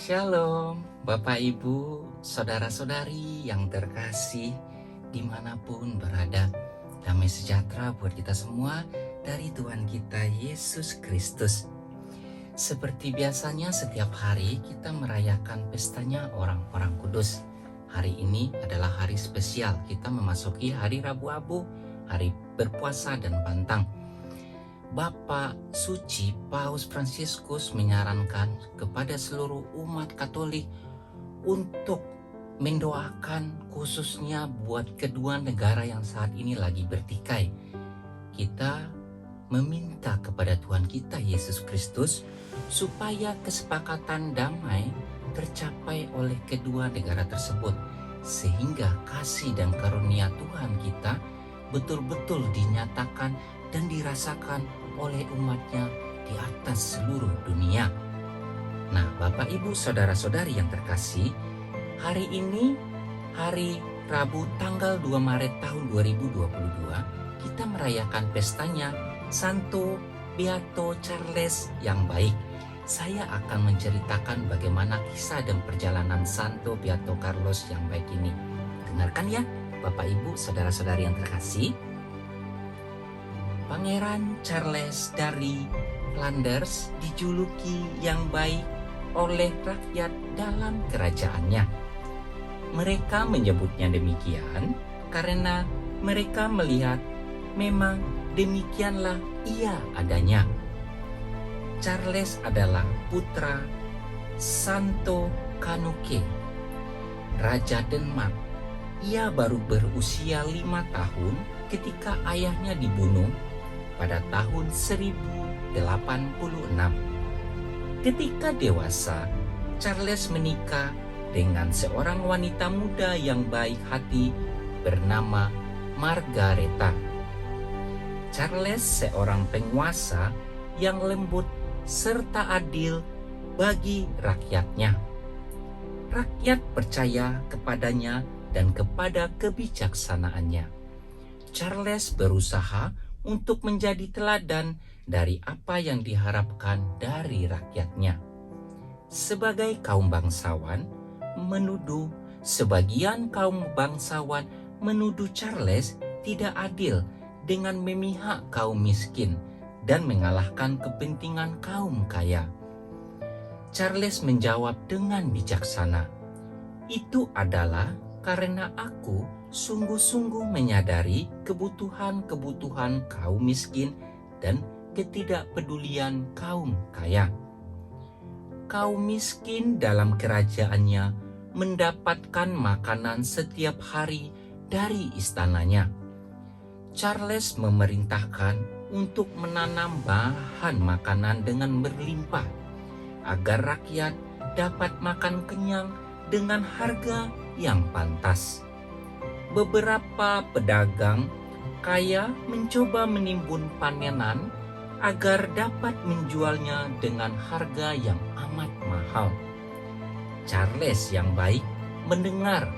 Shalom, Bapak Ibu, Saudara-saudari yang terkasih, dimanapun berada. Damai sejahtera buat kita semua dari Tuhan kita Yesus Kristus. Seperti biasanya setiap hari kita merayakan pestanya orang-orang kudus. Hari ini adalah hari spesial, kita memasuki hari Rabu Abu, hari berpuasa dan pantang. Bapak Suci Paus Fransiskus menyarankan kepada seluruh umat Katolik untuk mendoakan khususnya buat kedua negara yang saat ini lagi bertikai. Kita meminta kepada Tuhan kita Yesus Kristus supaya kesepakatan damai tercapai oleh kedua negara tersebut, sehingga kasih dan karunia Tuhan kita betul-betul dinyatakan dan dirasakan oleh umatnya di atas seluruh dunia. Nah, Bapak Ibu Saudara-saudari yang terkasih, hari ini hari Rabu tanggal 2 Maret tahun 2022, kita merayakan pestanya Santo Beato Charles yang baik. Saya akan menceritakan bagaimana kisah dan perjalanan Santo Beato Carlos yang baik ini. Dengarkan ya, Bapak Ibu Saudara-saudari yang terkasih. Pangeran Charles dari Flanders dijuluki yang baik oleh rakyat dalam kerajaannya. Mereka menyebutnya demikian karena mereka melihat memang demikianlah ia adanya. Charles adalah putra Santo Canuke, Raja Denmark. Ia baru berusia 5 tahun ketika ayahnya dibunuh pada tahun 1086. Ketika dewasa, Charles menikah dengan seorang wanita muda yang baik hati bernama Margareta. Charles seorang penguasa yang lembut serta adil bagi rakyatnya. Rakyat percaya kepadanya dan kepada kebijaksanaannya. Charles berusaha untuk menjadi teladan dari apa yang diharapkan dari rakyatnya. Sebagai kaum bangsawan, sebagian kaum bangsawan menuduh Charles tidak adil dengan memihak kaum miskin dan mengalahkan kepentingan kaum kaya. Charles menjawab dengan bijaksana, "Itu adalah karena aku sungguh-sungguh menyadari kebutuhan-kebutuhan kaum miskin dan ketidakpedulian kaum kaya. Kaum miskin dalam kerajaannya mendapatkan makanan setiap hari dari istananya. Charles memerintahkan untuk menanam bahan makanan dengan berlimpah agar rakyat dapat makan kenyang dengan harga yang pantas. Beberapa pedagang kaya mencoba menimbun panenan agar dapat menjualnya dengan harga yang amat mahal. Charles yang baik mendengar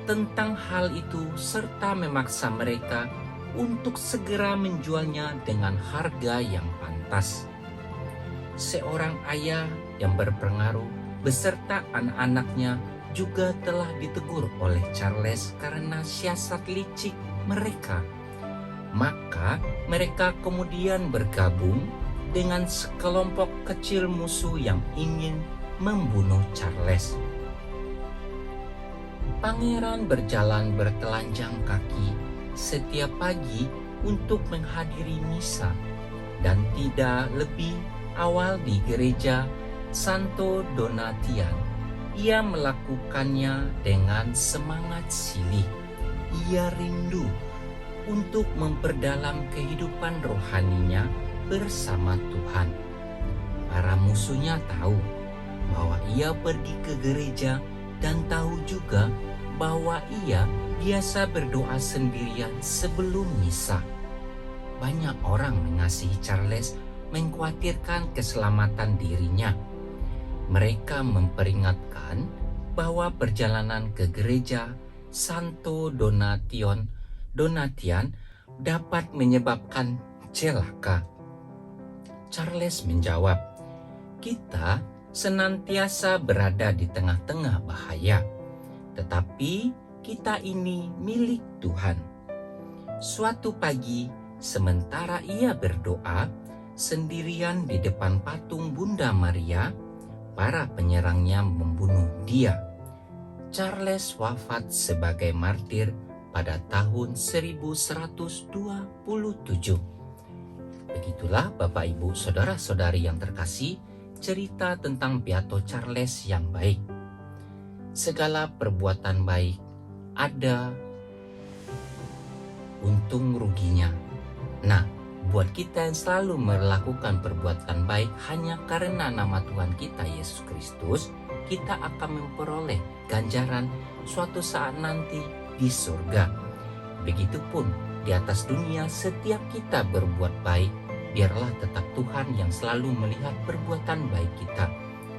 tentang hal itu serta memaksa mereka untuk segera menjualnya dengan harga yang pantas. Seorang ayah yang berpengaruh beserta anak-anaknya juga telah ditegur oleh Charles karena siasat licik mereka. Maka mereka kemudian bergabung dengan sekelompok kecil musuh yang ingin membunuh Charles. Pangeran berjalan bertelanjang kaki setiap pagi untuk menghadiri misa dan tidak lebih awal di gereja Santo Donatian. Ia melakukannya dengan semangat silih. Ia rindu untuk memperdalam kehidupan rohaninya bersama Tuhan. Para musuhnya tahu bahwa ia pergi ke gereja dan tahu juga bahwa ia biasa berdoa sendirian sebelum misa. Banyak orang mengasihi Charles mengkhawatirkan keselamatan dirinya. Mereka memperingatkan bahwa perjalanan ke gereja Santo Donatian dapat menyebabkan celaka. Charles menjawab, "Kita senantiasa berada di tengah-tengah bahaya. Tetapi kita ini milik Tuhan. Suatu pagi, sementara ia berdoa sendirian di depan patung Bunda Maria, para penyerangnya membunuh dia. Charles wafat sebagai martir pada tahun 1127. Begitulah Bapak Ibu Saudara-saudari yang terkasih, cerita tentang Beato Charles yang baik. Segala perbuatan baik ada untung ruginya. Nah, buat kita yang selalu melakukan perbuatan baik hanya karena nama Tuhan kita Yesus Kristus, kita akan memperoleh ganjaran suatu saat nanti di surga. Begitupun di atas dunia, setiap kita berbuat baik, biarlah tetap Tuhan yang selalu melihat perbuatan baik kita.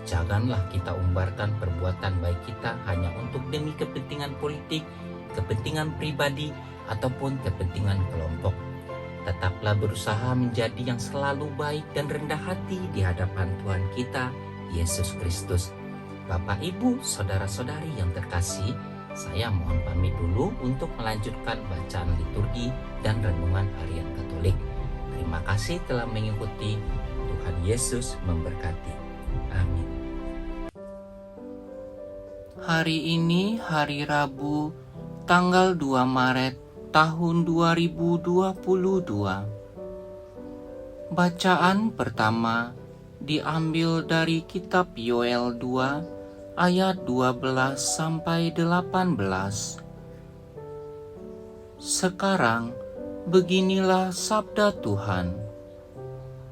Janganlah kita umbarkan perbuatan baik kita hanya untuk demi kepentingan politik, kepentingan pribadi, ataupun kepentingan kelompok. Tetaplah berusaha menjadi yang selalu baik dan rendah hati di hadapan Tuhan kita, Yesus Kristus. Bapak, Ibu, Saudara-saudari yang terkasih, saya mohon pamit dulu untuk melanjutkan bacaan liturgi dan renungan harian Katolik. Terima kasih telah mengikuti. Tuhan Yesus memberkati. Amin. Hari ini hari Rabu, tanggal 2 Maret tahun 2022. Bacaan pertama diambil dari kitab Yoel 2 ayat 12 sampai 18. Sekarang beginilah sabda Tuhan.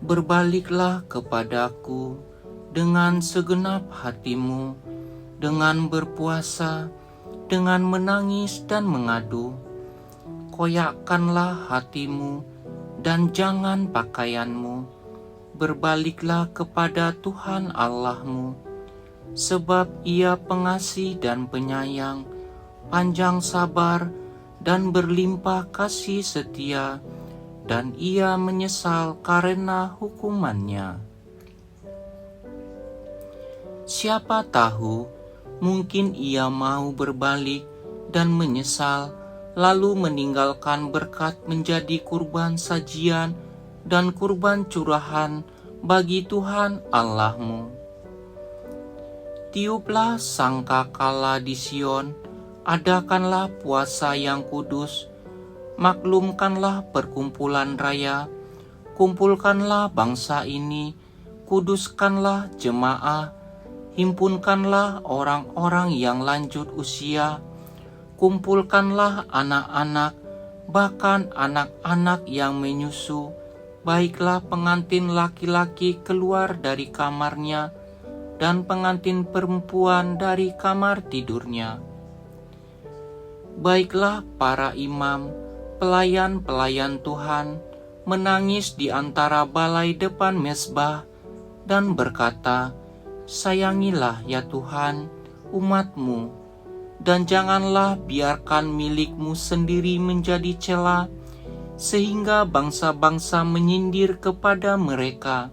Berbaliklah kepadaku dengan segenap hatimu, dengan berpuasa, dengan menangis dan mengadu. Koyakkanlah hatimu dan jangan pakaianmu. Berbaliklah kepada Tuhan Allahmu, sebab Ia pengasih dan penyayang, panjang sabar dan berlimpah kasih setia, dan Ia menyesal karena hukumannya. Siapa tahu, mungkin Ia mau berbalik dan menyesal, lalu meninggalkan berkat menjadi kurban sajian dan kurban curahan bagi Tuhan Allahmu. Tiuplah sangkakala di Sion, adakanlah puasa yang kudus, maklumkanlah perkumpulan raya, kumpulkanlah bangsa ini, kuduskanlah jemaah, himpunkanlah orang-orang yang lanjut usia, kumpulkanlah anak-anak, bahkan anak-anak yang menyusu, baiklah pengantin laki-laki keluar dari kamarnya, dan pengantin perempuan dari kamar tidurnya. Baiklah para imam, pelayan-pelayan Tuhan, menangis di antara balai depan mezbah, dan berkata, sayangilah ya Tuhan, umat-Mu, dan janganlah biarkan milik-Mu sendiri menjadi cela, sehingga bangsa-bangsa menyindir kepada mereka.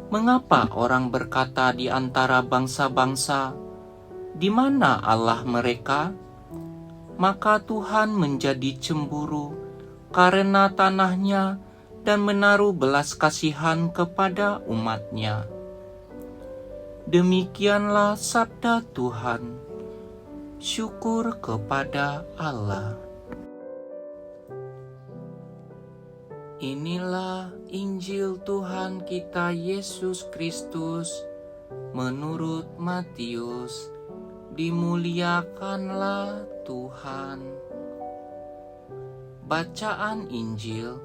Mengapa orang berkata di antara bangsa-bangsa, di mana Allah mereka? Maka Tuhan menjadi cemburu karena tanahnya dan menaruh belas kasihan kepada umat-Nya. Demikianlah sabda Tuhan. Syukur kepada Allah. Inilah Injil Tuhan kita Yesus Kristus menurut Matius. Dimuliakanlah Tuhan. Bacaan Injil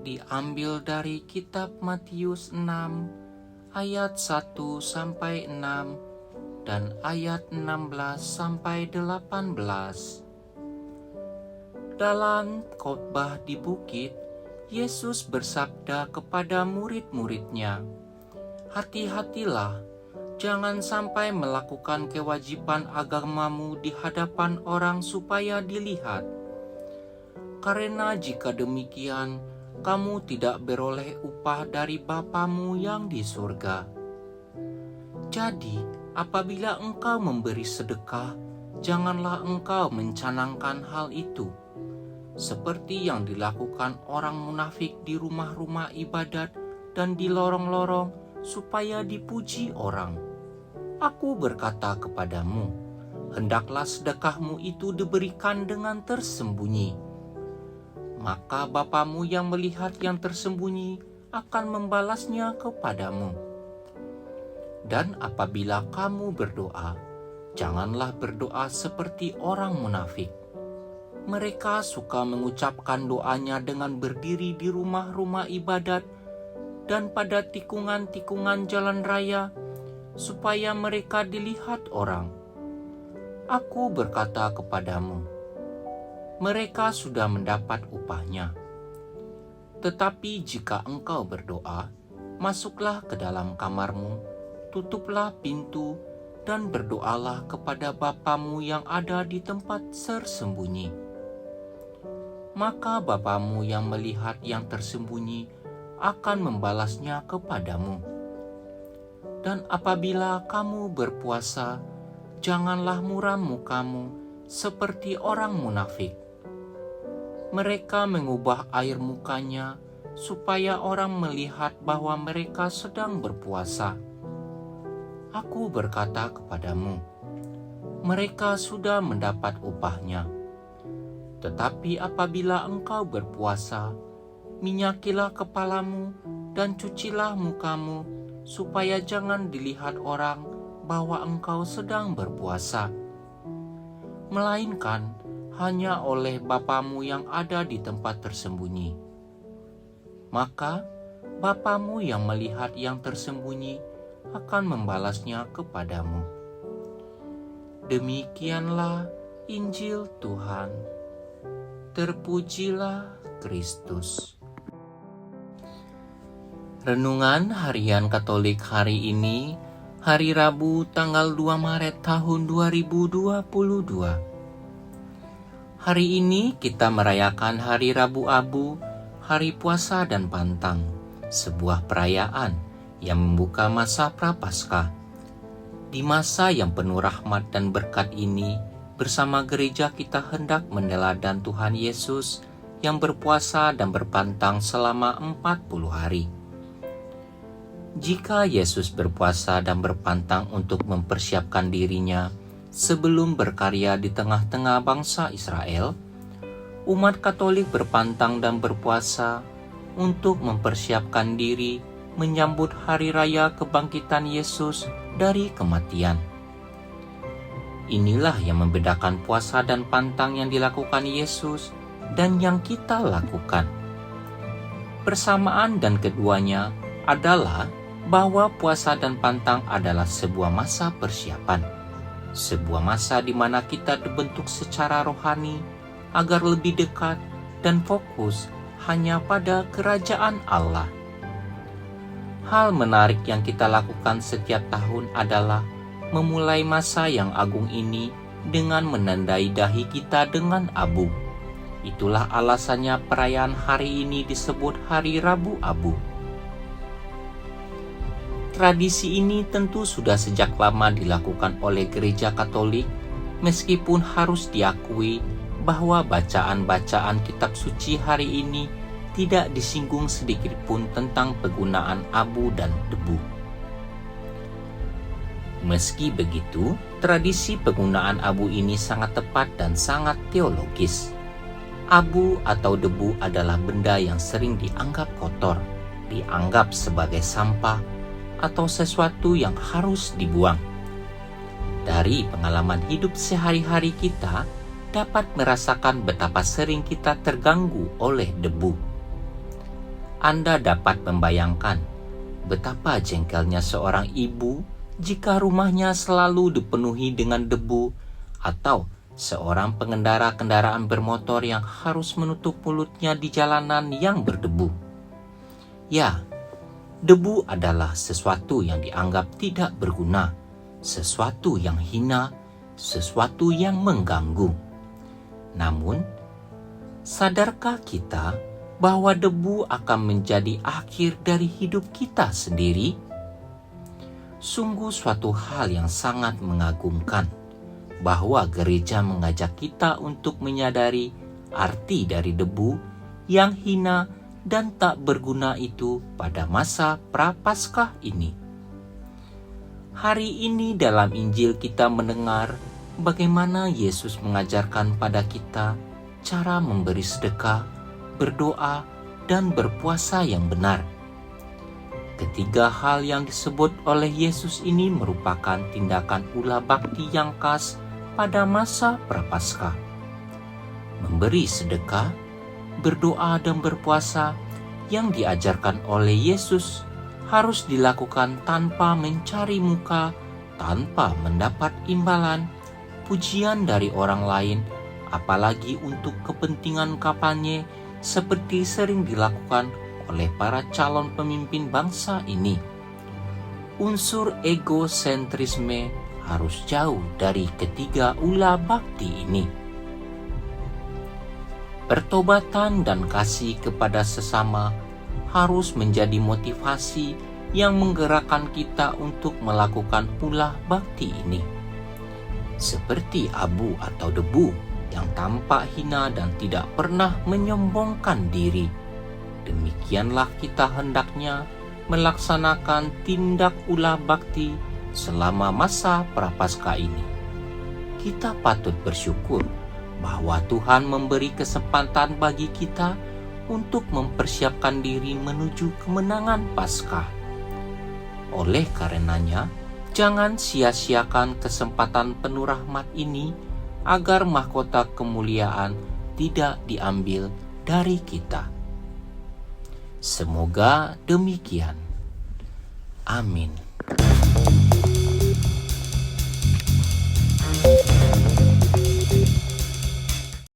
diambil dari kitab Matius 6 ayat 1 sampai 6 dan ayat 16 sampai 18. Dalam khotbah di bukit, Yesus bersabda kepada murid-murid-Nya, hati-hatilah, jangan sampai melakukan kewajiban agamamu di hadapan orang supaya dilihat. Karena jika demikian, kamu tidak beroleh upah dari Bapamu yang di surga. Jadi, apabila engkau memberi sedekah, janganlah engkau mencanangkan hal itu, seperti yang dilakukan orang munafik di rumah-rumah ibadat dan di lorong-lorong, supaya dipuji orang. Aku berkata kepadamu, hendaklah sedekahmu itu diberikan dengan tersembunyi. Maka Bapamu yang melihat yang tersembunyi akan membalasnya kepadamu. Dan apabila kamu berdoa, janganlah berdoa seperti orang munafik. Mereka suka mengucapkan doanya dengan berdiri di rumah-rumah ibadat dan pada tikungan-tikungan jalan raya, supaya mereka dilihat orang. Aku berkata kepadamu, mereka sudah mendapat upahnya. Tetapi jika engkau berdoa, masuklah ke dalam kamarmu, tutuplah pintu, dan berdoalah kepada Bapamu yang ada di tempat tersembunyi. Maka Bapamu yang melihat yang tersembunyi akan membalasnya kepadamu. Dan apabila kamu berpuasa, janganlah muram mukamu seperti orang munafik. Mereka mengubah air mukanya supaya orang melihat bahwa mereka sedang berpuasa. Aku berkata kepadamu, mereka sudah mendapat upahnya. Tetapi apabila engkau berpuasa, minyakilah kepalamu dan cucilah mukamu, supaya jangan dilihat orang bahwa engkau sedang berpuasa, melainkan hanya oleh Bapamu yang ada di tempat tersembunyi. Maka Bapamu yang melihat yang tersembunyi akan membalasnya kepadamu. Demikianlah Injil Tuhan. Terpujilah Kristus. Renungan Harian Katolik hari ini, hari Rabu tanggal 2 Maret tahun 2022. Hari ini kita merayakan Hari Rabu Abu, Hari Puasa dan Pantang, sebuah perayaan yang membuka masa Prapaskah. Di masa yang penuh rahmat dan berkat ini, bersama gereja kita hendak meneladan Tuhan Yesus yang berpuasa dan berpantang selama 40 hari. Jika Yesus berpuasa dan berpantang untuk mempersiapkan dirinya sebelum berkarya di tengah-tengah bangsa Israel, umat Katolik berpantang dan berpuasa untuk mempersiapkan diri menyambut hari raya kebangkitan Yesus dari kematian. Inilah yang membedakan puasa dan pantang yang dilakukan Yesus dan yang kita lakukan. Persamaan dan keduanya adalah bahwa puasa dan pantang adalah sebuah masa persiapan, sebuah masa di mana kita dibentuk secara rohani agar lebih dekat dan fokus hanya pada kerajaan Allah. Hal menarik yang kita lakukan setiap tahun adalah memulai masa yang agung ini dengan menandai dahi kita dengan abu. Itulah alasannya perayaan hari ini disebut Hari Rabu Abu. Tradisi ini tentu sudah sejak lama dilakukan oleh Gereja Katolik, meskipun harus diakui bahwa bacaan-bacaan kitab suci hari ini tidak disinggung sedikit pun tentang penggunaan abu dan debu. Meski begitu, tradisi penggunaan abu ini sangat tepat dan sangat teologis. Abu atau debu adalah benda yang sering dianggap kotor, dianggap sebagai sampah, atau sesuatu yang harus dibuang. Dari pengalaman hidup sehari-hari kita, dapat merasakan betapa sering kita terganggu oleh debu. Anda dapat membayangkan betapa jengkelnya seorang ibu jika rumahnya selalu dipenuhi dengan debu, atau seorang pengendara kendaraan bermotor yang harus menutup mulutnya di jalanan yang berdebu. Ya, debu adalah sesuatu yang dianggap tidak berguna, sesuatu yang hina, sesuatu yang mengganggu. Namun, sadarkah kita bahwa debu akan menjadi akhir dari hidup kita sendiri? Sungguh suatu hal yang sangat mengagumkan bahwa gereja mengajak kita untuk menyadari arti dari debu yang hina dan tak berguna itu pada masa Prapaskah ini. Hari ini dalam Injil kita mendengar bagaimana Yesus mengajarkan pada kita cara memberi sedekah, berdoa, dan berpuasa yang benar. Ketiga hal yang disebut oleh Yesus ini merupakan tindakan ulah bakti yang khas pada masa Prapaskah. Memberi sedekah, berdoa, dan berpuasa yang diajarkan oleh Yesus harus dilakukan tanpa mencari muka, tanpa mendapat imbalan, pujian dari orang lain, apalagi untuk kepentingan kampanye seperti sering dilakukan oleh para calon pemimpin bangsa ini. Unsur egosentrisme harus jauh dari ketiga ulah bakti ini. Pertobatan dan kasih kepada sesama harus menjadi motivasi yang menggerakkan kita untuk melakukan ulah bakti ini. Seperti abu atau debu yang tampak hina dan tidak pernah menyombongkan diri, demikianlah kita hendaknya melaksanakan tindak ulah bakti selama masa Prapaskah ini. Kita patut bersyukur bahwa Tuhan memberi kesempatan bagi kita untuk mempersiapkan diri menuju kemenangan Paskah. Oleh karenanya, jangan sia-siakan kesempatan penuh rahmat ini agar mahkota kemuliaan tidak diambil dari kita. Semoga demikian. Amin.